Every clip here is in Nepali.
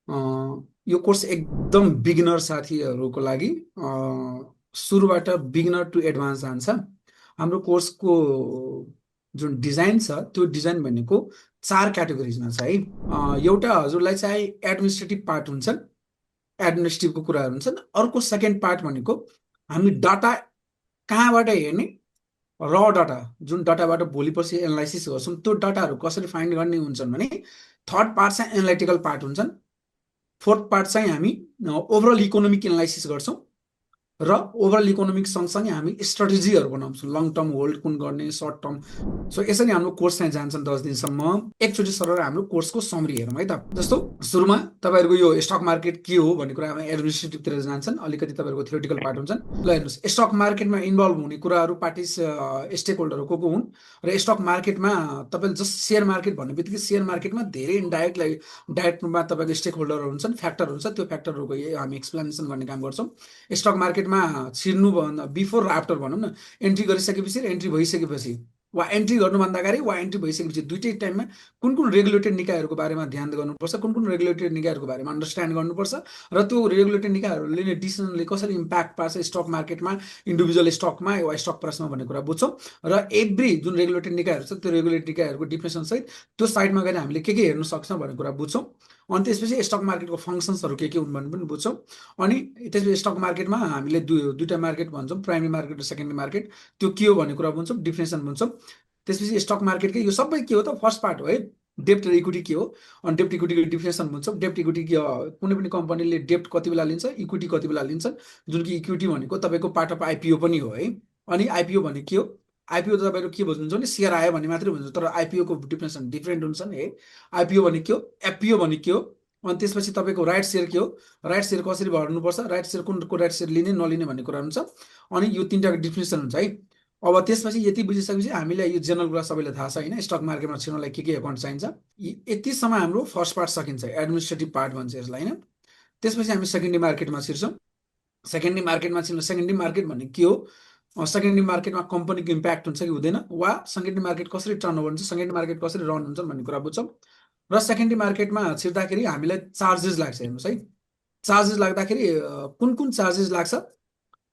अ, यो कोर्स एकदम बिगिनर साथीहरूको लागि सुरुबाट बिगिनर टु एडभान्स जान्छ। हाम्रो कोर्सको जुन डिजाइन छ त्यो डिजाइन भनेको 4 क्याटेगोरिजमा छ है। एउटा हजुरलाई चाहिँ एडमिनिस्ट्रेटिभ पार्ट हुन्छ, एडमिनिस्ट्रेटिभको कुराहरू हुन्छन्। अर्को सेकेन्ड पार्ट भनेको हामी डाटा कहाँबाट हेर्ने, र डाटा जुन डाटाबाट भोलि पर्सि एनालाइसिस गर्छौँ त्यो डाटाहरू कसरी फाइन्ड गर्ने हुन्छन् भने। थर्ड पार्ट चाहिँ एनालिटिकल पार्ट हुन्छन्। फोर्थ पार्ट चाहिँ हामी ओभरअल इकोनोमिक एनालाइसिस गर्छौँ र ओभरअल इकोनोमिक सँगसँगै हामी स्ट्राटेजीहरू बनाउँछौँ, लङ टर्म होल्ड कुन गर्ने, सर्ट टर्म। सो यसरी हाम्रो कोर्स चाहिँ जान्छन् 10 दिनसम्म। एकचोटि सर हाम्रो कोर्सको समरी हेरौँ है त। जस्तो सुरुमा तपाईँहरूको यो स्टक मार्केट के हो भन्ने कुरामा एडमिनिस्ट्रेटिभतिर जान्छन्, अलिकति तपाईँहरूको थियोरिटिकल पार्ट हुन्छन्। ल हेर्नुहोस्, स्टक मार्केटमा इन्भल्भ हुने कुराहरू पार्टिस स्टेक होल्डरहरू को हुन् र स्टक मार्केटमा तपाईँले जस्ट सेयर मार्केट भन्ने बित्तिकै सेयर मार्केटमा धेरै डाइरेक्ट रूपमा तपाईँको स्टेक होल्डरहरू हुन्छन्, फ्याक्टर हुन्छ। त्यो फ्याक्टरहरूको हामी एक्सप्लेनेसन गर्ने काम गर्छौँ। स्टक मार्केटमा छिर्नुभन्दा बिफोर र आफ्टर भनौँ न, एन्ट्री गरिसकेपछि र एन्ट्री भइसकेपछि, वा एन्ट्री गर्नुभन्दा अगाडि वा एन्ट्री भइसकेपछि दुइटै टाइममा कुन कुन रेगुलेटेड निकायहरूको बारेमा ध्यान गर्नुपर्छ, कुन कुन रेगुलेटेड निकायहरूको बारेमा अन्डरस्ट्यान्ड गर्नुपर्छ, र त्यो रेगुलेटेड निकायहरूले लिने डिसिजनले कसरी इम्प्याक्ट पार्छ स्टक मार्केटमा, इन्डिभिजुअल स्टकमा वा स्टक प्राइसमा भन्ने कुरा बुझ्छौँ। र एभ्री जुन रेगुलेटेड निकायहरू छ त्यो रेगुलेटेड निकायहरूको डिफिनेसनसहित त्यो साइडमा गएर हामीले के हेर्न सक्छौँ भन्ने कुरा बुझ्छौँ। अनि त्यसपछि स्टक मार्केटको फङ्सन्सहरू के हुन् भन्ने पनि बुझ्छौँ। अनि त्यसपछि स्टक मार्केटमा हामीले दुईवटा मार्केट भन्छौँ, प्राइमेरी मार्केट र सेकेन्डरी मार्केट। त्यो के हो भन्ने कुरा बुझ्छौँ, डिफिनेसन बुझ्छौँ। त्यसपछि स्टक मार्केटकै यो सबै के हो त, फर्स्ट पार्ट हो है, डेप्ट र इक्विटी के हो। अनि डेप्ट इक्विटीको डिफिनेसन बुझ्छौँ। डेप्ट इक्विटी कुनै पनि कम्पनीले डेप्ट कति बेला लिन्छ, इक्विटी कति बेला लिन्छ, जुन कि इक्विटी भनेको तपाईँको पार्ट अफ आइपिओ पनि हो है। अनि आइपिओ भने के हो, आइपिओ त तपाईँहरू के बुझ्नुहुन्छ भने सेयर आयो भने मात्रै बुझ्नुहुन्छ, तर आइपिओको डिफिनेसन डिफ्रेन्ट हुन्छ नि है। आइपिओ भने के हो, एफपिओ भने के हो, अनि त्यसपछि तपाईँको राइट सेयर के हो, राइट सेयर कसरी भर्नुपर्छ, राइट सेयर कुनको राइट सेयर लिने नलिने भन्ने कुरा हुन्छ। अनि यो तिनवटाको डिफिनेसन हुन्छ है। अब त्यसपछि यति बुझिसकेपछि हामीलाई यो जेनरल कुरा सबैलाई थाहा छ होइन, स्टक मार्केटमा छिर्नलाई के एकाउन्ट चाहिन्छ। यतिसम्म हाम्रो फर्स्ट पार्ट सकिन्छ, एडमिनिस्ट्रेटिभ पार्ट भन्छ यसलाई होइन। त्यसपछि हामी सेकेन्डरी मार्केटमा छिर्छौँ। सेकेन्डरी मार्केटमा छिर्न, सेकेन्डरी मार्केट भन्ने के हो, सेकेन्डरी मार्केटमा कम्पनीको इम्प्याक्ट हुन्छ कि हुँदैन, वा सेकेन्डरी मार्केट कसरी टर्नओभर हुन्छ, सेकेन्डरी मार्केट कसरी रन हुन्छ भन्ने कुरा बुझ्छौँ। र सेकेन्डरी मार्केटमा छिर्दाखेरि हामीलाई चार्जेस लाग्छ, हेर्नुहोस् है। चार्जेस लाग्दाखेरि कुन कुन चार्जेस लाग्छ,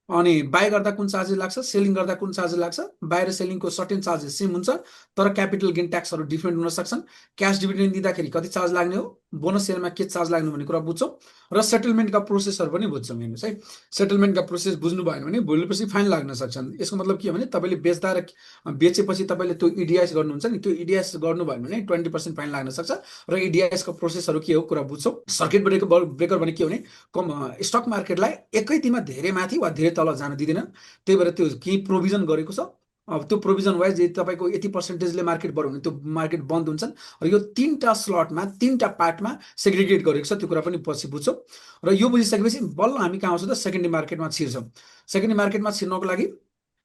अनि बाई गर्दा कुन चार्जेस लाग्छ, सेलिङ गर्दा कुन चार्जेस लाग्छ। बाहिर सेलिङको सर्टेन चार्जेस सेम हुन्छ, तर क्यापिटल गेन ट्याक्सहरू डिफ्रेन्ट हुन सक्छन्। क्यास डिभिडेन्ड दिँदाखेरि कति चार्ज लाग्ने हो, बोनस सेयरमा के चार्ज लाग्ने भन्ने कुरा बुझ्छौँ। र सेटलमेन्टका प्रोसेसहरू पनि बुझ्छौँ, हेर्नुहोस् है। सेटलमेन्टका प्रोसेस बुझ्नु भएन भने भोलिपछि फाइन लाग्न सक्छन्। यसको मतलब के हो भने तपाईँले बेच्दा र बेचेपछि तपाईँले त्यो इडिआइएस गर्नुहुन्छ नि, त्यो इडिआइएस गर्नुभयो भने 20% फाइन लाग्न सक्छ। र इडिआइएसको प्रोसेसहरू के हो कुरा बुझ्छौँ। सर्किट ब्रेकर ब्रेकर भने के हो भने स्टक मार्केटलाई एकै दिनमा धेरै माथि वा धेरै तल जान दिँदैन। त्यही भएर त्यो केही प्रोभिजन गरेको छ। अब त्यो प्रोभिजन वाइज यदि तपाईँको यति पर्सेन्टेजले मार्केट बढ्यो भने त्यो मार्केट बन्द हुन्छन्। र यो तिनवटा स्लटमा, तिनवटा पार्टमा सेग्रिगेट गरेको छ, त्यो कुरा पनि पछि बुझ्छौँ। र यो बुझिसकेपछि बल्ल हामी कहाँ आउँछौँ त, सेकेन्डरी मार्केटमा छिर्छौँ। सेकेन्डरी मार्केटमा छिर्नको लागि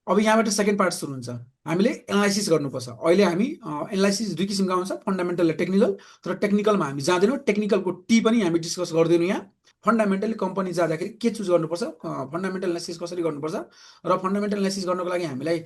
अब यहाँबाट सेकेन्ड पार्ट सुरु हुन्छ। हामीले एनालाइसिस गर्नुपर्छ। अहिले हामी एनालाइसिस दुई किसिमको आउँछ, फन्डामेन्टल र टेक्निकल। तर टेक्निकलमा हामी जाँदैनौँ, टेक्निकलको टी पनि हामी डिस्कस गर्दैनौँ यहाँ। फन्डामेन्टली कम्पनी जाँदाखेरि के चुज गर्नुपर्छ, फन्डामेन्टल एनालाइसिस कसरी गर्नुपर्छ, र फन्डामेन्टल एनालाइसिस गर्नको लागि हामीलाई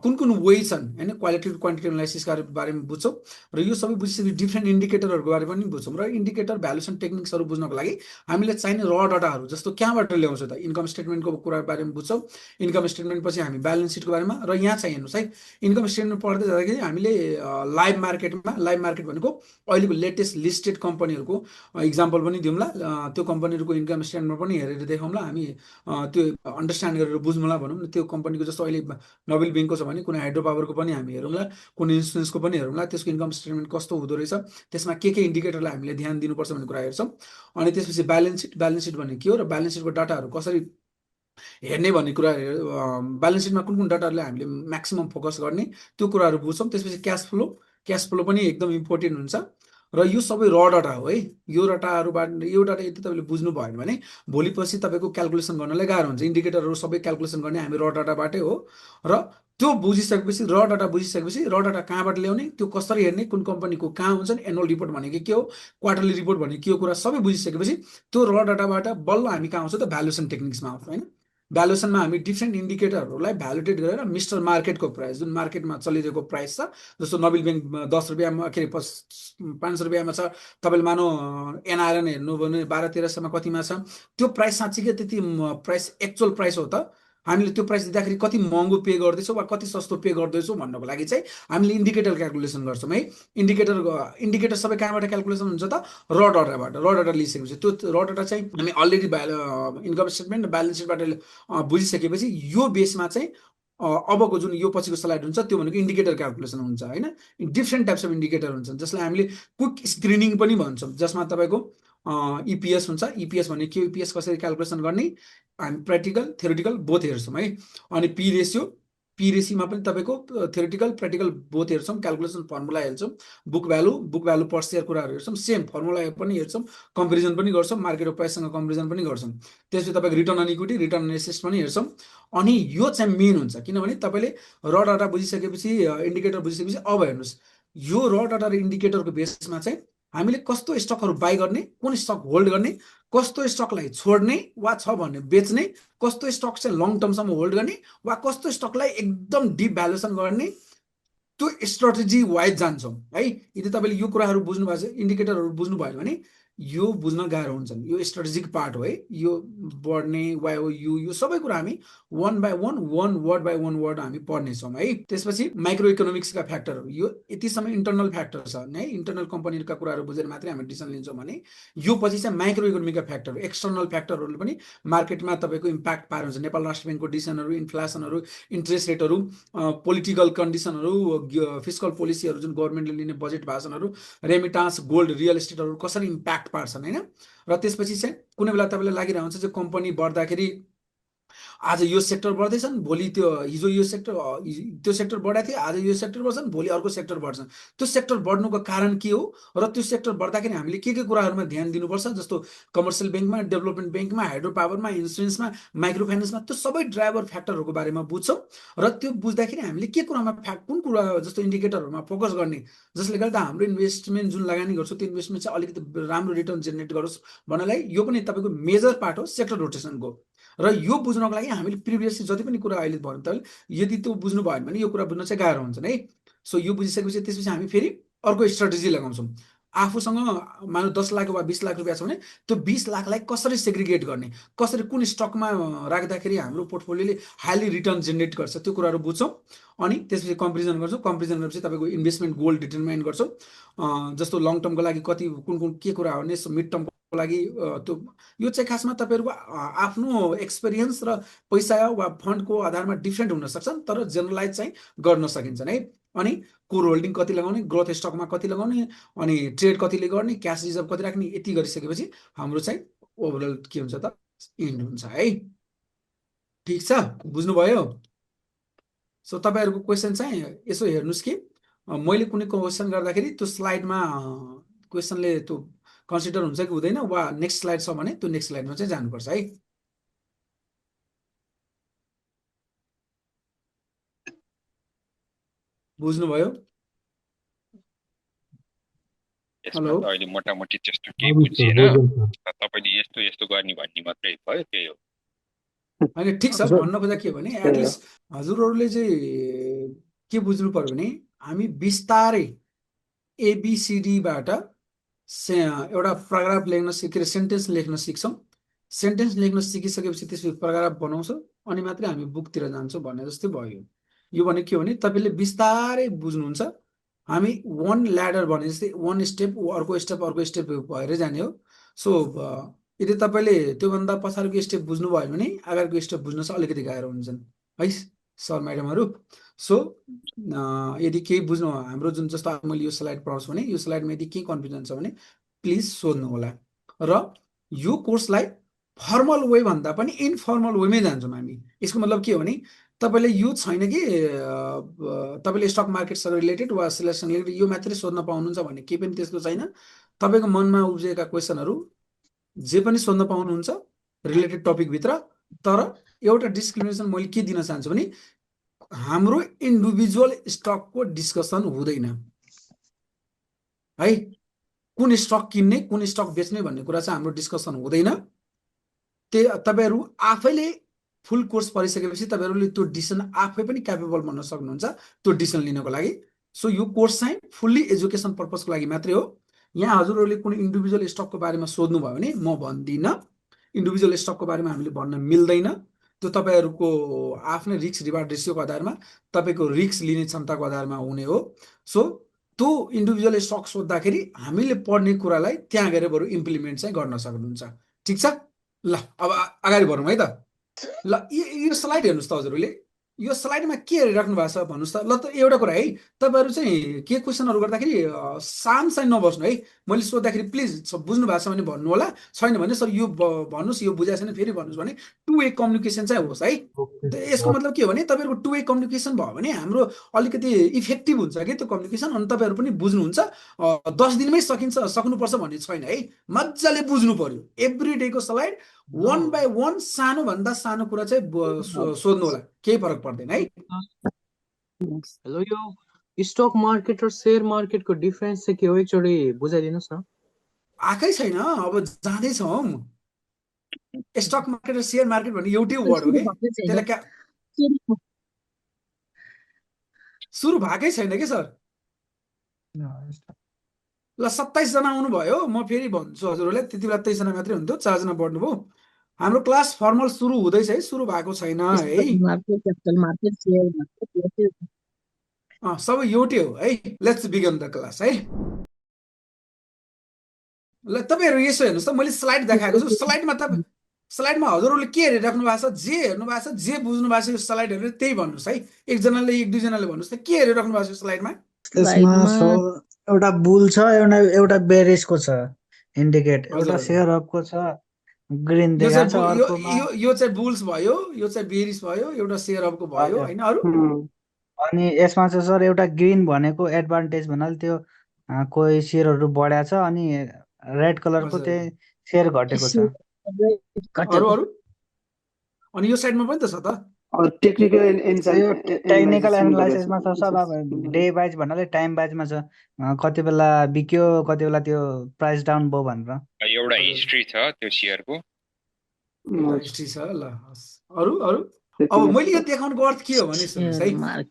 कुन कुन वे छन् होइन, क्वालिटेटिभ क्वान्टिटेटिभ एनालाइसिसका बारेमा बुझ्छौँ। र यो सबै बुझिसकेपछि डिफ्रेन्ट इन्डिकेटरहरूको बारे पनि बुझ्छौँ। र इन्डिकेटर भ्यालुएसन टेक्निक्सहरू बुझ्नको लागि हामीले चाहिने र डाटाहरू, जस्तो कहाँबाट ल्याउँछ त, इन्कम स्टेटमेन्टको कुरा बारेमा बुझ्छौँ। इन्कम स्टेटमेन्ट पछि हामी ब्यालेन्स सिटको बारेमा। र यहाँ चाहिँ हेर्नुहोस् है, इन्कम स्टेटमेन्ट पढ्दै जाँदाखेरि हामीले लाइभ मार्केटमा, लाइभ मार्केट भनेको अहिलेको लेटेस्ट लिस्टेड कम्पनीहरूको इक्जाम्पल पनि दिउँला। त्यो कम्पनीहरूको इन्कम स्टेटमेन्ट पनि हेरेर देखाउँला हामी, त्यो अन्डरस्ट्यान्ड गरेर बुझ्नुला भनौँ न। त्यो कम्पनीको जस्तो अहिले नोबेल ब्याङ्कको छ भने कुनै हाइड्रो पावरको पनि हामी हेरौँला, कुनै इन्सुरेन्सको पनि हेरौँला, त्यसको इन्कम स्टेटमेन्ट कस्तो हुँदो रहेछ, त्यसमा के इन्डिकेटरलाई हामीले ध्यान दिनुपर्छ भन्ने कुरा हेर्छौँ। अनि त्यसपछि ब्यालेन्स सिट, ब्यालेन्स सिट भन्ने के हो, र ब्यालेन्स सिटको डाटाहरू कसरी हेर्ने भन्ने कुरा, ब्यालेन्स सिटमा कुन कुन डाटाहरूले हामीले म्याक्सिमम फोकस गर्ने, त्यो कुराहरू बुझ्छौँ। त्यसपछि क्यास फ्लो, क्यास फ्लो पनि एकदम इम्पोर्टेन्ट हुन्छ। र यो सबै र डाटा हो है। यो डाटाहरूबाट, यो डाटा यदि तपाईँले बुझ्नु भएन भने भोलि पछि तपाईँको क्यालकुलेसन गर्नलाई गाह्रो हुन्छ। इन्डिकेटरहरू सबै क्यालकुलेसन गर्ने हामी र डाटाबाटै हो। र त्यो बुझिसकेपछि, र डाटा बुझिसकेपछि, र डाटा कहाँबाट ल्याउने, त्यो कसरी हेर्ने, कुन कम्पनीको कहाँ हुन्छन्, एनुअल रिपोर्ट भनेको के हो, क्वार्टरली रिपोर्ट भनेको के हो, कुरा सबै बुझिसकेपछि त्यो र डाटाबाट बल्ल हामी कहाँ आउँछौँ त, भ्यालुएसन टेक्निक्समा आउँछौँ होइन। भ्यालुएसनमा हामी डिफ्रेन्ट इन्डिकेटरहरूलाई भ्यालिडेट गरेर मिस्टर मार्केटको प्राइस जुन मार्केटमा चलिरहेको प्राइस छ, जस्तो नोबेल ब्याङ्क 10 रुपियाँमा के अरे 500 रुपियाँमा छ, तपाईँले मानौ एनआरएन हेर्नु भने 12-1300मा कतिमा छ, त्यो प्राइस साँच्चीकै त्यति प्राइस एक्चुअल प्राइस हो त? हामीले त्यो प्राइस दिँदाखेरि कति महँगो पे गर्दैछौँ वा कति सस्तो पे गर्दैछौँ भन्नको लागि चाहिँ हामीले इन्डिकेटर क्यालकुलेसन गर्छौँ है। इन्डिकेटर इन्डिकेटर सबै कहाँबाट क्यालकुलेसन हुन्छ त? र डाटाबाट। र डाटा लिइसकेपछि त्यो र डाटा चाहिँ हामी अलरेडी इन्कम स्टेटमेन्ट ब्यालेन्स सिटबाट बुझिसकेपछि यो बेसमा चाहिँ अबको जुन यो पछिको स्लाइड हुन्छ त्यो भनेको इन्डिकेटर क्यालकुलेसन हुन्छ होइन। डिफ्रेन्ट टाइप्स अफ इन्डिकेटर हुन्छ जसलाई हामीले क्विक स्क्रिनिङ पनि भन्छौँ, जसमा तपाईँको इपिएस हुन्छ। इपिएस भने के, इपिएस कसरी क्यालकुलेसन गर्ने, हामी प्र्याक्टिकल थ्योरिटिकल बोथ हेर्छौँ है। अनि पी रेसियो, पी रेसीमा पनि तपाईँको थ्योरिटिकल प्र्याक्टिकल बोथ हेर्छौँ, क्यालकुलेसन फर्मुला हेर्छौँ, बुक भ्यालु पर सेयर कुराहरू हेर्छौँ, सेम फर्मुला पनि हेर्छौँ, कम्पेरिजन पनि गर्छौँ, मार्केट अफ प्राइससँग कम्पेरिजन पनि गर्छौँ। त्यसपछि तपाईँको return on equity, return on assets पनि हेर्छौँ। अनि यो चाहिँ मेन हुन्छ, किनभने तपाईँले र डाटा बुझिसकेपछि, इन्डिकेटर बुझिसकेपछि अब हेर्नुहोस्, यो र डाटा र इन्डिकेटरको बेसमा चाहिँ हामीले कस्तो स्टकहरू बाई गर्ने, कुन स्टक होल्ड गर्ने, कस्तो स्टकलाई छोड्ने वा छ भने बेच्ने, कस्तो स्टक चाहिँ लङ टर्मसम्म होल्ड गर्ने वा कस्तो स्टकलाई एकदम डिप भ्यालुएसन गर्ने, त्यो स्ट्राटेजी वाइज जान्छौँ है। यदि तपाईँले यो कुराहरू बुझ्नु भएको छ, इन्डिकेटरहरू बुझ्नु भयो भने यो बुझ्न गाह्रो हुन्छन्। यो स्ट्राटेजिक पार्ट हो है। यो बढ्ने वाइओयु यो सबै कुरा हामी one by one word by one word हामी पढ्नेछौँ है। त्यसपछि माइक्रो इकोनोमिक्सका फ्याक्टरहरू, यो यति समय इन्टरनल फ्याक्टर छ है, इन्टरनल कम्पनीका कुराहरू बुझेर मात्रै हामी डिसिजन लिन्छौँ भने यो पछि चाहिँ माइक्रो इकोनोमिकका फ्याक्टर, एक्सटर्नल फ्याक्टरहरूले पनि मार्केटमा तपाईँको इम्प्याक्ट पारेर हुन्छ। नेपाल राष्ट्र ब्याङ्कको डिसिजनहरू, इन्फ्लेसनहरू, इन्ट्रेस्ट रेटहरू, पोलिटिकल कन्डिसनहरू, फिस्कल पोलिसीहरू, जुन गभर्मेन्टले लिने बजेट भाषणहरू, रेमिटान्स, गोल्ड, रियल इस्टेटहरू कसरी इम्प्याक्ट पार्छन् होइन। र त्यसपछि चाहिँ कुनै बेला तपाईँलाई लागिरहेको हुन्छ चाहिँ कम्पनी बढ्दाखेरि आज यो सेक्टर बढ्दैछन्, भोलि त्यो हिजो यो सेक्टर त्यो सेक्टर बढाएको थियो, आज यो सेक्टर बढ्छन्, भोलि अर्को सेक्टर बढ्छन्। त्यो सेक्टर बढ्नुको कारण के हो र त्यो सेक्टर बढ्दाखेरि हामीले के कुराहरूमा ध्यान दिनुपर्छ, जस्तो कमर्सियल ब्याङ्कमा, डेभलपमेन्ट ब्याङ्कमा, हाइड्रो पावरमा, इन्सुरेन्समा, माइक्रो फाइनेन्समा, त्यो सबै ड्राइभर फ्याक्टरहरूको बारेमा बुझ्छौँ। र त्यो बुझ्दाखेरि हामीले के कुरामा कुन कुरा जस्तो इन्डिकेटरहरूमा फोकस गर्ने, जसले गर्दा हाम्रो इन्भेस्टमेन्ट जुन लगानी गर्छौँ त्यो इन्भेस्टमेन्ट चाहिँ अलिकति राम्रो रिटर्न जेनेरेट गरोस् भन्नलाई यो पनि तपाईँको मेजर पार्ट हो सेक्टर रोटेसनको। र यो बुझ्नको लागि हामीले प्रिभियसली जति पनि कुरा अहिले भन्यो तपाईँले, यदि त्यो बुझ्नु भएन भने यो कुरा बुझ्न चाहिँ गाह्रो हुन्छ है। सो यो बुझिसकेपछि त्यसपछि हामी फेरि अर्को स्ट्राटेजी लगाउँछौँ। आफूसँग मानव 10 लाख वा 20 लाख रुपियाँ छ भने त्यो 20 लाखलाई कसरी सेग्रिगेट गर्ने, कसरी कुन स्टकमा राख्दाखेरि हाम्रो पोर्टफोलियोले हाइली रिटर्न जेनेरेट गर्छ, त्यो कुराहरू बुझ्छौँ। अनि त्यसपछि कम्पेरिजन गर्छौँ। कम्पेरिजन गरेपछि तपाईँको इन्भेस्टमेन्ट गोल डिटर्माइन गर्छौँ, जस्तो लङ टर्मको लागि कति कुन के कुरा हो भने मिड टर्मको लागि त्यो यो चाहिँ खासमा तपाईँहरूको आफ्नो एक्सपिरियन्स र पैसा वा फन्डको आधारमा डिफ्रेन्ट हुन सक्छन्, तर जेनरलाइज चाहिँ गर्न सकिन्छन् है। अनि कोर होल्डिङ कति लगाउने, ग्रोथ स्टकमा कति लगाउने, अनि ट्रेड कतिले गर्ने, क्यास रिजर्भ कति राख्ने, यति गरिसकेपछि हाम्रो चाहिँ ओभरअल के हुन्छ त, इन्ड हुन्छ है। ठिक छ, बुझ्नुभयो? सो तपाईँहरूको क्वेसन चाहिँ यसो हेर्नुहोस् कि मैले कुनै क्वेसन गर्दाखेरि त्यो स्लाइडमा क्वेसनले त्यो कन्सिडर हुन्छ कि हुँदैन, वा नेक्स्ट स्लाइड छ भने त्यो नेक्स्ट स्लाइडमा चाहिँ जानुपर्छ है। बुझ्नुभयो? यसमा हेलो, त अहिले मोटामोटी त्यस्तो केही बुझिएन, तपाईँले यस्तो यस्तो गर्ने भन्ने मात्रै भयो, त्यही हो। होइन ठिक छ। भन्न खोजेको के हो भने एटलिस्ट हजुरहरूले चाहिँ के बुझ्नु पर्यो भने हामी बिस्तारै एबिसिडीबाट एउटा प्याराग्राफ लेख्न सिकेर सेन्टेन्स लेख्न सिक्छौँ। सेन्टेन्स लेख्न सिकिसकेपछि त्यसपछि प्याराग्राफ बनाउँछौँ, अनि मात्रै हामी बुकतिर जान्छौँ भन्ने जस्तै भयो। यो भने के हो भने तपाईँले बिस्तारै बुझ्नुहुन्छ। हामी वान ल्याडर भने जस्तै वान स्टेप अर्को स्टेप भएर जाने हो। सो यदि तपाईँले त्योभन्दा पछाडिको स्टेप बुझ्नुभयो भने अगाडिको स्टेप बुझ्न चाहिँ अलिकति गाह्रो हुन्छन् है सर म्याडमहरू। सो यदि केही बुझ्नु, हाम्रो जुन जस्तो मैले यो स्लाइड पढाउँछु भने यो स्लाइडमा यदि केही कन्फ्युजन छ भने प्लिज सोध्नु होला। र यो कोर्सलाई फर्मल वे भन्दा पनि इनफर्मल वेमै जान्छौँ हामी। यसको मतलब के हो भने तपाईँले यो छैन कि तपाईँले स्टक मार्केटसँग रिलेटेड वा सिलेक्सन रिलेटेड यो मात्रै सोध्न पाउनुहुन्छ भन्ने केही पनि त्यस्तो छैन। तपाईँको मनमा उब्जेका क्वेसनहरू जे पनि सोध्न पाउनुहुन्छ रिलेटेड टपिकभित्र। तर एउटा डिस्क्रिमिनेसन मैले के दिन चाहन्छु भने हाम्रो इन्डिभिजुअल स्टकको डिस्कसन हुँदैन है। कुन स्टक किन्ने कुन स्टक बेच्ने भन्ने कुरा चाहिँ हाम्रो डिस्कसन हुँदैन। तपाईँहरू आफैले फुल कोर्स पढिसकेपछि तपाईँहरूले त्यो डिसिसन आफै पनि क्यापेबल बन्न सक्नुहुन्छ त्यो डिसिसन लिनको लागि। सो यो कोर्स चाहिँ फुल्ली एजुकेसन पर्पजको लागि मात्रै हो। यहाँ हजुरहरूले कुनै इन्डिभिजुअल स्टकको बारेमा सोध्नुभयो भने म भन्दिनँ। इन्डिभिजुअल स्टकको बारेमा हामीले भन्न मिल्दैन। त्यो तपाईँहरूको आफ्नै रिस्क रिवार्ड रेसियोको आधारमा तपाईँको रिस्क लिने क्षमताको आधारमा हुने हो। सो त्यो इन्डिभिजुअल स्टक सोद्धाखेरि हामीले पढ्ने कुरालाई त्यहाँ गएर बरु इम्प्लिमेन्ट चाहिँ गर्न सक्नुहुन्छ। ठिक छ, ल अब अगाडि बढौँ है त। ल यो स्लाइड हेर्नुहोस् त हजुरहरूले, यो स्लाइडमा के हेरिराख्नु भएको छ भन्नुहोस् त। ल त एउटा कुरा है, तपाईँहरू चाहिँ के क्वेसनहरू गर्दाखेरि शान्त चाहिँ नबस्नु है। मैले सोद्धाखेरि प्लिज बुझ्नु भएको छ भने भन्नु होला, छैन भने सर यो भन्नुहोस्, यो बुझाएको छैन फेरि भन्नुहोस् भने टु वे कम्युनिकेसन चाहिँ होस् है। यसको मतलब के हो भने तपाईँहरूको टु वे कम्युनिकेसन भयो भने हाम्रो अलिकति इफेक्टिभ हुन्छ कि त्यो कम्युनिकेसन, अनि तपाईँहरू पनि बुझ्नुहुन्छ। 10 दिनमै सक्नुपर्छ भन्ने छैन है, मजाले बुझ्नु पर्यो। एभ्री डेको स्लाइड वान बाई वान सानोभन्दा सानो कुरा चाहिँ सोध्नु होला, केही फरक पर्दैन है। हेलो, यो स्टक मार्केट र शेयर मार्केटको डिफरेन्स चाहिँ के हो, एकचोटि बुझाइदिनुहोस् न। आएकै छैन, अब जाँदैछौँ। स्टक मार्केट र शेयर मार्केट भन्ने एउटै वर्ड हो कि, त्यसलाई सुरु भएकै छैन कि सर। ल 27 जना आउनुभयो, म फेरि भन्छु हजुरहरूलाई, त्यति बेला 23 जना मात्रै हुन्थ्यो, 4 जना बढ्नुभयो। हाम्रो क्लास फर्मल सुरु हुँदैछ है, सुरु भएको छैन है। सबै एउटै हो है। लेट्स बिगन द क्लास है। ल तपाईँहरू यसो हेर्नुहोस् त, मैले स्लाइड देखाएको छु। स्लाइडमा हजुरहरूले के हेरिराख्नु भएको छ, जे हेर्नु भएको छ, जे बुझ्नु भएको छ यो स्लाइड हेरेर त्यही भन्नुहोस् है। एकजनाले एक दुईजनाले भन्नुहोस् त के हेरिराख्नु भएको छ स्लाइडमा। यसमा एउटा बुल छ, एउटा बेरिसको छ इन्डिकेट, एउटा शेयर अपको छ ग्रीन देखाएको छ, अर्कोमा यो चाहिँ बुल्स भयो, यो चाहिँ बेरिस भयो, एउटा शेयर अपको भयो हैन अरु। अनि यसमा चाहिँ सर एउटा ग्रीन भनेको एडभान्टेज भन्नाले त्यो कोही शेयरहरू बढ्या छ, अनि रेड कलरको चाहिँ शेयर घटेको छ। अरु अनि यो साइडमा पनि त छ त टेक्निकल एनालाइसिसमा छ सर। अब डे वाइज भन्नाले टाइम वाइजमा छ, कति बेला बिक्यो कति बेला त्यो प्राइस डाउन भयो भनेर एउटा हिस्ट्री छ त्यो शेयरको, हिस्ट्री छ। ल अरु अब मैले यो देखाउनुको अर्थ के हो भने सुन्नुहोस् है,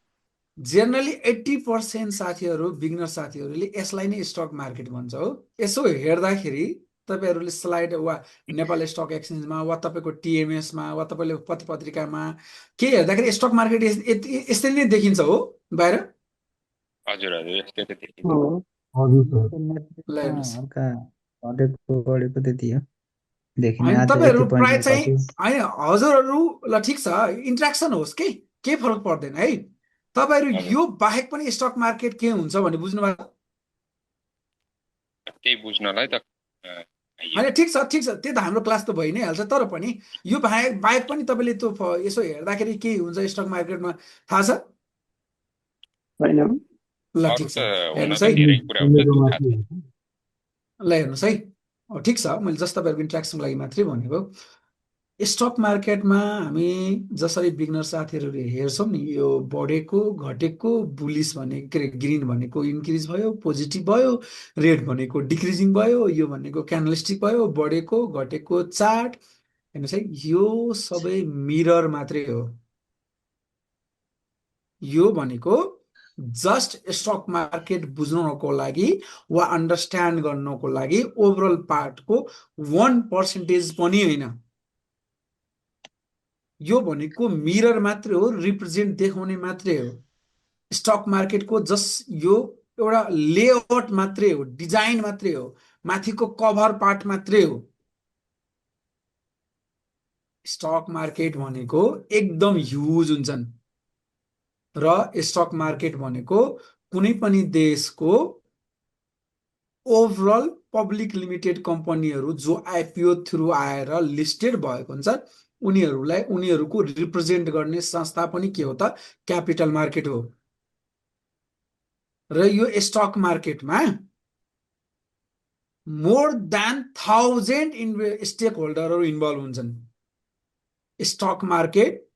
जेनरली 80% साथीहरू, बिगिनर साथीहरूले यसलाई नै स्टक मार्केट भन्छ हो। यसो हेर्दाखेरि तपाईहरुले स्लाइड वा नेपाल स्टक एक्सचेन्जमा वा तपाईको टिएमएसमा वा तपाईले पत्र पत्रिकामा के हेर्दाखेरि स्टक मार्केट यसरी नै देखिन्छ हो बाहिर। हजुर हजुर यस्तै त देखिन्छ। हल्का घटेको बढेको त्यति हो देखिने। अनि आज तपाईहरु 80 प्राय point चाहिँ हैन हजुरहरु, ल ठीक छ, इन्ट्र्याक्सन होस् के फरक पर्दैन है। तपाईहरु यो बाहेक पनि स्टक मार्केट के हुन्छ भन्ने बुझ्नु भएको छ? त्यही बुझ्नलाई त हैन ठीक छ त्यो त हाम्रो क्लास त भइ नै हाल्छ। तर पनि यो बाहेक पनि तपाईले त्यो यसो हेर्दाखेरि के हुन्छ स्टक मार्केटमा थाहा छ? हैन। ल ठीक छ, हेर्नुस् है। ल हेर्नुस् है, ठीक छ, मैले जस्ट तपाईहरुको इन्ट्र्याक्सनको लागि मात्रै भनेको। स्टक मार्केटमा हामी जसरी बिगिनर साथीहरूले हेर्छौँ नि, यो बढेको घटेको, बुलिस भनेको के अरे ग्रिन भनेको इन्क्रिज भयो, पोजिटिभ भयो, रेड भनेको डिक्रिजिङ भयो, यो भनेको क्यान्डलस्टिक भयो, बढेको घटेको चार्ट। हेर्नुहोस् है, यो सबै मिरर मात्रै हो। यो भनेको जस्ट स्टक मार्केट बुझ्नको लागि वा अन्डरस्ट्यान्ड गर्नको लागि ओभरअल पार्टको 1% पनि होइन। यो भनेको मिरर मात्रै हो, रिप्रेजेन्ट देखाउने मात्रै हो। स्टक मार्केटको जस्ट यो एउटा लेआउट मात्रै हो, डिजाइन मात्रै हो, माथिको कभर पार्ट मात्रै हो। स्टक मार्केट भनेको एकदम ह्युज हुन्छन् र स्टक मार्केट भनेको कुनै पनि देशको ओभरअल पब्लिक लिमिटेड कम्पनीहरू जो आइपिओ थ्रु आएर लिस्टेड भएको हुन्छ, उनीहरूको रिप्रेजेन्ट गर्ने संस्था पनि के हो त? क्यापिटल मार्केट हो। र यो स्टक मार्केटमा मोर देन 1000 स्टेक होल्डरहरू इन्भल्भ हुन्छन्। स्टक मार्केट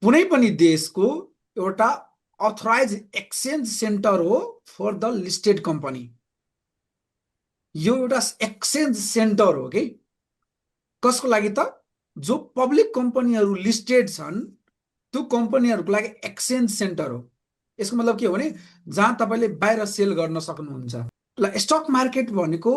कुनै पनि देशको एउटा अथराइज एक्सचेन्ज सेन्टर हो फर द लिस्टेड कम्पनी। यो एउटा एक्सचेन्ज सेन्टर हो कि कसको लागि त? जो पब्लिक कम्पनीहरू लिस्टेड छन् त्यो कम्पनीहरूको लागि एक्सचेन्ज सेन्टर हो। यसको मतलब के हो भने जहाँ तपाईँले बाहिर सेल गर्न सक्नुहुन्छ। ल स्टक मार्केट भनेको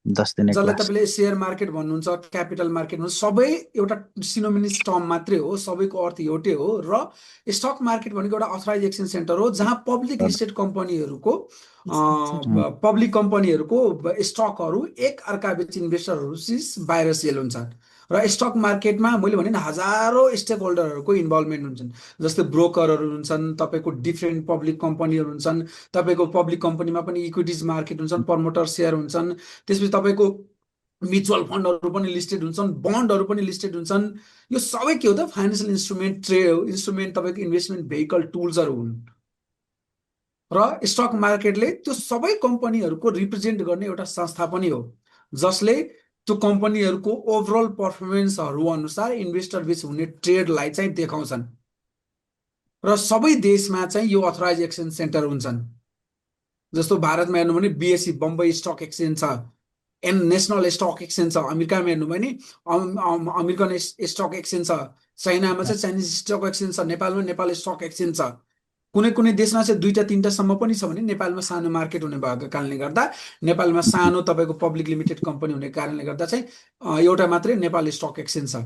10 दिने जसलाई क्लास तपाईँले सेयर मार्केट भन्नुहुन्छ, क्यापिटल मार्केट भन्नुहुन्छ, सबै एउटा सिनोनिमस टर्म मात्रै हो, सबैको अर्थ एउटै हो। र स्टक मार्केट भनेको एउटा अथराइज एक्सचेन्ज सेन्टर हो जहाँ पब्लिक लिस्टेड कम्पनीहरूको पब्लिक कम्पनीहरूको स्टकहरू एक अर्का बिच इन्भेस्टरहरू बाहिर सेल हुन्छ। र स्टक मार्केटमा मैले भने नि हजारौँ स्टेक होल्डरहरूको इन्भल्भमेन्ट हुन्छन्, जस्तै ब्रोकरहरू हुन्छन्, तपाईँको डिफ्रेन्ट पब्लिक कम्पनीहरू हुन्छन्, तपाईँको पब्लिक कम्पनीमा पनि इक्विटिज मार्केट हुन्छन्, प्रमोटर सेयर हुन्छन्, त्यसपछि तपाईँको म्युचुअल फन्डहरू पनि लिस्टेड हुन्छन्, बन्डहरू पनि लिस्टेड हुन्छन्। यो सबै के हो त फाइनेन्सियल इन्स्ट्रुमेन्ट तपाईँको इन्भेस्टमेन्ट भेहिकल टुल्सहरू हुन्। र स्टक मार्केटले त्यो सबै कम्पनीहरूको रिप्रेजेन्ट गर्ने एउटा संस्था पनि हो जसले त्यो कम्पनीहरूको ओभरअल पर्फर्मेन्सहरू अनुसार इन्भेस्टर बिच हुने ट्रेडलाई चाहिँ देखाउँछन्। र सबै देशमा चाहिँ यो अथराइज एक्सचेन्ज सेन्टर हुन्छन्। जस्तो भारतमा हेर्नु भने BSE बम्बई स्टक एक्सचेन्ज छ, नेसनल स्टक एक्सचेन्ज छ, अमेरिकामा हेर्नु भने अमेरिकन स्टक एक्सचेन्ज छ, चाइनामा चाहिँ चाइनिज स्टक एक्सचेन्ज छ, नेपालमा नेपाल स्टक एक्सचेन्ज छ। कुनै कुनै देशमा चाहिँ 2टा 3टासम्म पनि छ भने नेपालमा सानो मार्केट हुने भएको कारणले गर्दा, नेपालमा सानो तपाईँको पब्लिक लिमिटेड कम्पनी हुने कारणले गर्दा चाहिँ एउटा मात्रै नेपाल स्टक एक्सचेन्ज छ।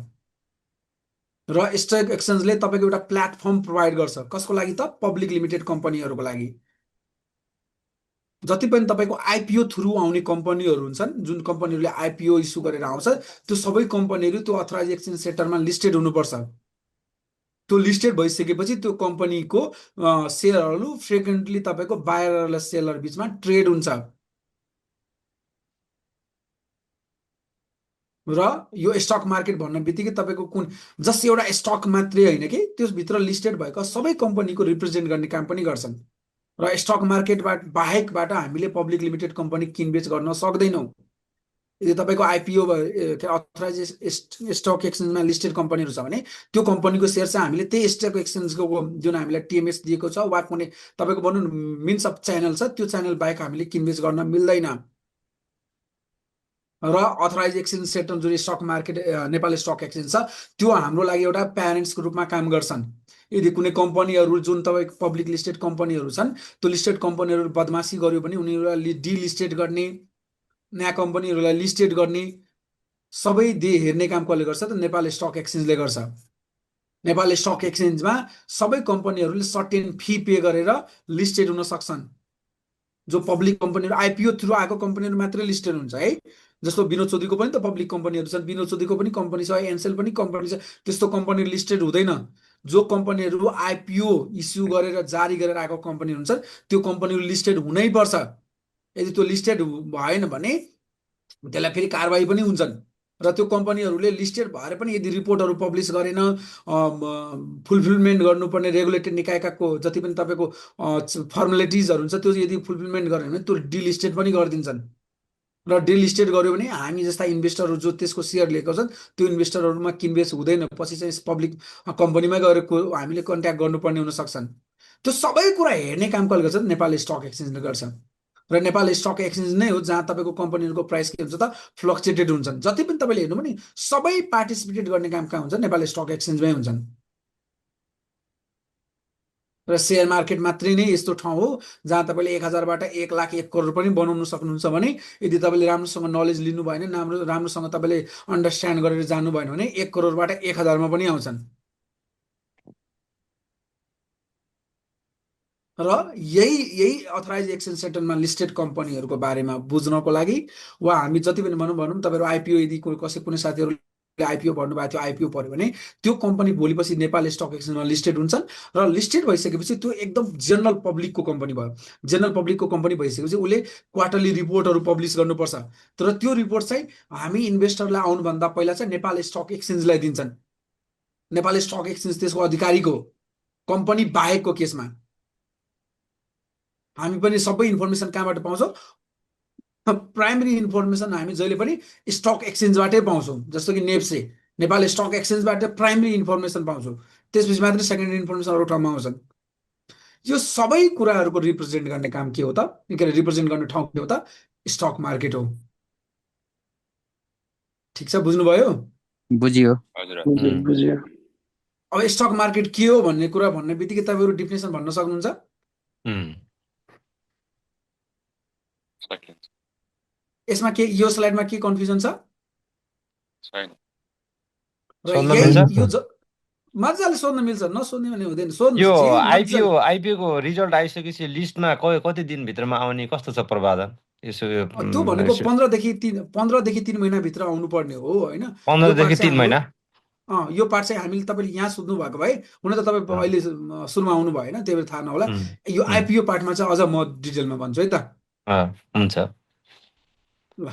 र स्टक एक्सचेन्जले तपाईँको एउटा प्लेटफर्म प्रोभाइड गर्छ, कसको लागि त पब्लिक लिमिटेड कम्पनीहरूको लागि। जति पनि तपाईँको आइपिओ थ्रु आउने कम्पनीहरू हुन्छन्, जुन कम्पनीहरूले आइपिओ इस्यु गरेर आउँछ, त्यो सबै कम्पनीहरू त्यो अथराइज एक्सचेन्ज सेन्टरमा लिस्टेड हुनुपर्छ। त्यो लिस्टेड भइसकेपछि त्यो कम्पनीको सेयरहरू फ्रिक्वेन्टली तपाईँको बायर र सेलर बिचमा ट्रेड हुन्छ। र यो स्टक मार्केट भन्ने बित्तिकै तपाईँको कुन जस्ट एउटा स्टक मात्रै होइन कि त्यसभित्र लिस्टेड भएको सबै कम्पनीको रिप्रेजेन्ट गर्ने काम पनि गर्छन्। र स्टक मार्केटबाट बाहेकबाट हामीले पब्लिक लिमिटेड कम्पनी किनबेच गर्न सक्दैनौँ। यदि तपाईँको आइपिओ अथराइज स्टक एक्सचेन्जमा लिस्टेड कम्पनीहरू छ भने त्यो कम्पनीको सेयर चाहिँ हामीले त्यही स्टक एक्सचेन्जको जुन हामीलाई टिएमएस दिएको छ वा कुनै तपाईँको भनौँ न मिन्स अफ च्यानल छ, त्यो च्यानल बाहेक हामीले किनबेच गर्न मिल्दैन। र अथराइज एक्सचेन्ज सेन्टर जुन stock market Nepal stock exchange छ त्यो हाम्रो लागि एउटा प्यारेन्ट्सको रूपमा काम गर्छन्। यदि कुनै कम्पनीहरू जुन तपाईँको पब्लिक लिस्टेड कम्पनीहरू छन्, त्यो लिस्टेड कम्पनीहरू बदमासी गर्यो भने उनीहरूलाई डिलिस्टेड गर्ने, नयाँ कम्पनीहरूलाई लिस्टेड गर्ने सबै हेर्ने काम कसले गर्छ त नेपाल स्टक एक्सचेन्जले गर्छ। नेपाल स्टक एक्सचेन्जमा सबै कम्पनीहरूले सर्टेन फी पे गरेर लिस्टेड हुन सक्छन्। जो पब्लिक कम्पनीहरू आइपिओ थ्रु आएको कम्पनीहरू मात्रै लिस्टेड हुन्छ है। जस्तो विनोद चौधरीको पनि त पब्लिक कम्पनीहरू छन्, विनोद चौधरीको पनि कम्पनी छ, एनसेल पनि कम्पनी छ, त्यस्तो कम्पनी लिस्टेड हुँदैन। जो कम्पनीहरू आइपिओ इस्यु गरेर जारी गरेर आएको कम्पनी हुन्छन् त्यो कम्पनीहरू लिस्टेड हुनैपर्छ। यदि त्यो लिस्टेड भएन भने त्यसलाई फेरि कारबाही पनि हुन्छन्। र त्यो कम्पनीहरूले लिस्टेड भएर पनि यदि रिपोर्टहरू पब्लिस गरेन, फुलफिलमेन्ट गर्नुपर्ने रेगुलेटेड निकायको जति पनि तपाईँको फर्मालिटिजहरू हुन्छ त्यो यदि फुलफिलमेन्ट गरेन भने त्यो डिलिस्टेड पनि गरिदिन्छन्। र डिलिस्टेड गर्यो भने हामी जस्ता इन्भेस्टरहरू जो त्यसको सेयर लिएको छन् त्यो इन्भेस्टरहरूमा किनबेच हुँदैन, पछि चाहिँ पब्लिक कम्पनीमा गएर हामीले कन्ट्याक्ट गर्नुपर्ने हुन सक्छन्। त्यो सबै कुरा हेर्ने काम कसले गर्छ नेपाल स्टक एक्सचेन्जले गर्छ। र नेपाल स्टक एक्सचेन्ज नै हो जहाँ तपाईँको कम्पनीहरूको प्राइस के हुन्छ त फ्लक्चुएटेड हुन्छन्। जति पनि तपाईँले हेर्नु भने सबै पार्टिसिपेट गर्ने काम कहाँ हुन्छ नेपाल स्टक एक्सचेन्जमै हुन्छन्। र सेयर मार्केट मात्रै नै यस्तो ठाउँ हो जहाँ तपाईँले 1000बाट 1 लाख 1 करोड पनि बनाउन सक्नुहुन्छ भने यदि तपाईँले राम्रोसँग नलेज लिनु भएन, राम्रोसँग तपाईँले अन्डरस्ट्यान्ड गरेर जानु भएन भने 1 करोडबाट 1000मा पनि आउँछन्। र यही अथराइज एक्सचेन्ज सेन्टरमा लिस्टेड कम्पनीहरूको बारेमा बुझ्नको लागि वा हामी जति पनि भनौँ तपाईँहरू आइपिओ यदि कुनै साथीहरूले आइपिओ भन्नुभएको थियो, आइपिओ पऱ्यो भने त्यो कम्पनी भोलिपछि नेपाल स्टक एक्सचेन्जमा लिस्टेड हुन्छन्। र लिस्टेड भइसकेपछि त्यो एकदम जेनरल पब्लिकको कम्पनी भयो। जेनरल पब्लिकको कम्पनी भइसकेपछि उसले क्वार्टरली रिपोर्टहरू पब्लिस गर्नुपर्छ। तर त्यो रिपोर्ट चाहिँ हामी इन्भेस्टरलाई आउनुभन्दा पहिला चाहिँ नेपाल स्टक एक्सचेन्जलाई दिन्छन्। नेपाल स्टक एक्सचेन्ज त्यसको अधिकारीको कम्पनी बाहेकको केसमा हामी पनि सबै इन्फर्मेसन कहाँबाट पाउँछौँ? प्राइमरी इन्फर्मेसन हामी जहिले पनि स्टक एक्सचेन्जबाटै पाउँछौँ। जस्तो कि नेप्से नेपाल स्टक एक्सचेन्जबाट प्राइमरी इन्फर्मेसन पाउँछौँ, त्यसपछि मात्रै सेकेन्डरी इन्फर्मेसन अरू ठाउँमा आउँछन्। यो सबै कुराहरूको रिप्रेजेन्ट गर्ने काम के हो त, के अरे रिप्रेजेन्ट गर्ने ठाउँ के हो त? स्टक मार्केट हो। ठिक छ, बुझ्नुभयो? बुझियो हजुर बुझ्यो अब स्टक मार्केट के हो भन्ने कुरा भन्ने बित्तिकै तपाईँहरू डिफिनेसन भन्न सक्नुहुन्छ? सकिन्छ यसमा के यो स्लाइडमा के कन्फ्युजन छ? छैन र सोध्न यही मिल्छ? यो मजाले सोध्न मिल्छ, नसोध्ने भने हुँदैन, यो सोध्नुहोस् जे आइपिओ मजाले। आइपिओको रिजल्ट आइसकेपछि लिस्टमा कति दिनभित्रमा आउने कस्तो छ प्रावधान? यसो त्यो भनेको 15 देखि 3 महिनाभित्र आउनुपर्ने हो होइन? यो 15 पार्ट देखि चाहिँ 3 महिना। यो पार्ट चाहिँ हामीले तपाईँले यहाँ सोध्नु भएको भए हुन त तपाईँ अहिले सुरुमा आउनु भयो होइन, त्यही भएर थाहा नहोला। यो आइपिओ पार्टमा चाहिँ अझ म डिटेलमा भन्छु है त। हुन्छ। ल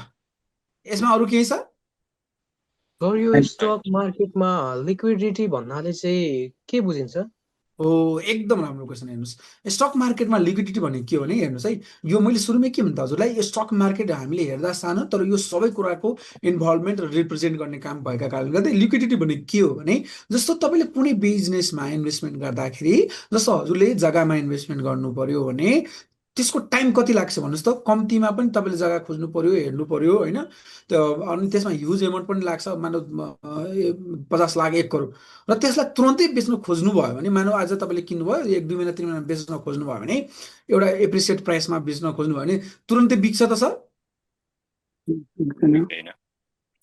यसमा अरू केही छ? सर यो स्टक मार्केटमा लिक्विडिटी भन्नाले चाहिँ के बुझिन्छ? हो, एकदम राम्रो क्वेसन। हेर्नुहोस्, स्टक मार्केटमा लिक्विडिटी भनेको के हो भने, हेर्नुहोस् है, यो मैले सुरुमै के भन्दा हजुरलाई, यो स्टक मार्केट हामीले हेर्दा सानो तर यो सबै कुराको इन्भल्भमेन्ट र रिप्रेजेन्ट गर्ने काम भएका कारणले गर्दा लिक्विडिटी भनेको के हो भने, जस्तो तपाईँले कुनै बिजनेसमा इन्भेस्टमेन्ट गर्दाखेरि, जस्तो हजुरले जग्गामा इन्भेस्टमेन्ट गर्नु पर्यो भने त्यसको टाइम कति लाग्छ भन्नुहोस् त? कम्तीमा पनि तपाईँले जग्गा खोज्नु पर्यो, हेर्नु पर्यो होइन? त्यो अनि त्यसमा ह्युज एमाउन्ट पनि लाग्छ, मानव 50 लाख 1 करोड, र त्यसलाई तुरन्तै बेच्न खोज्नु भयो भने, मानव आज तपाईँले किन्नुभयो 1-2 महिना 3 महिना बेच्न खोज्नु भयो भने, एउटा एप्रिसिएट प्राइसमा बेच्न खोज्नु भयो भने तुरन्तै बिक्छ त सर?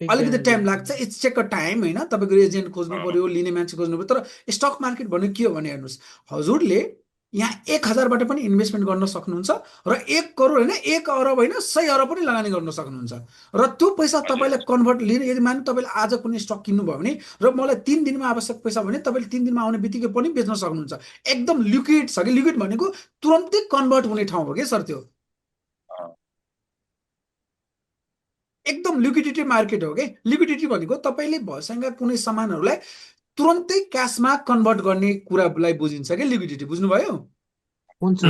अलिकति टाइम लाग्छ, इट्स टेक अ टाइम होइन? तपाईँको एजेन्ट खोज्नु पर्यो, लिने मान्छे खोज्नु पर्यो। तर स्टक मार्केट भनेको के हो भने, हेर्नुहोस्, हजुरले यहाँ 1000बाट पनि इन्भेस्टमेन्ट गर्न सक्नुहुन्छ र 1 करोड होइन, 1 अरब होइन, 100 अरब पनि लगानी गर्न सक्नुहुन्छ। र त्यो पैसा तपाईँलाई कन्भर्ट लिने, यदि मान्नु तपाईँले आज कुनै स्टक किन्नुभयो भने र मलाई 3 दिनमा आवश्यक पैसा भने तपाईँले 3 दिनमा आउने बित्तिकै पनि बेच्न सक्नुहुन्छ। एकदम लिक्विड छ कि, लिक्विड भनेको तुरन्तै कन्भर्ट हुने ठाउँ हो कि सर, त्यो एकदम लिक्विडिटी मार्केट हो कि। लिक्विडिटी भनेको तपाईँले भएसँग कुनै सामानहरूलाई तुरन्तै क्यासमा कन्भर्ट गर्ने कुरालाई बुझिन्छ कि लिक्विडिटी, बुझ्नुभयो? हुन्छ।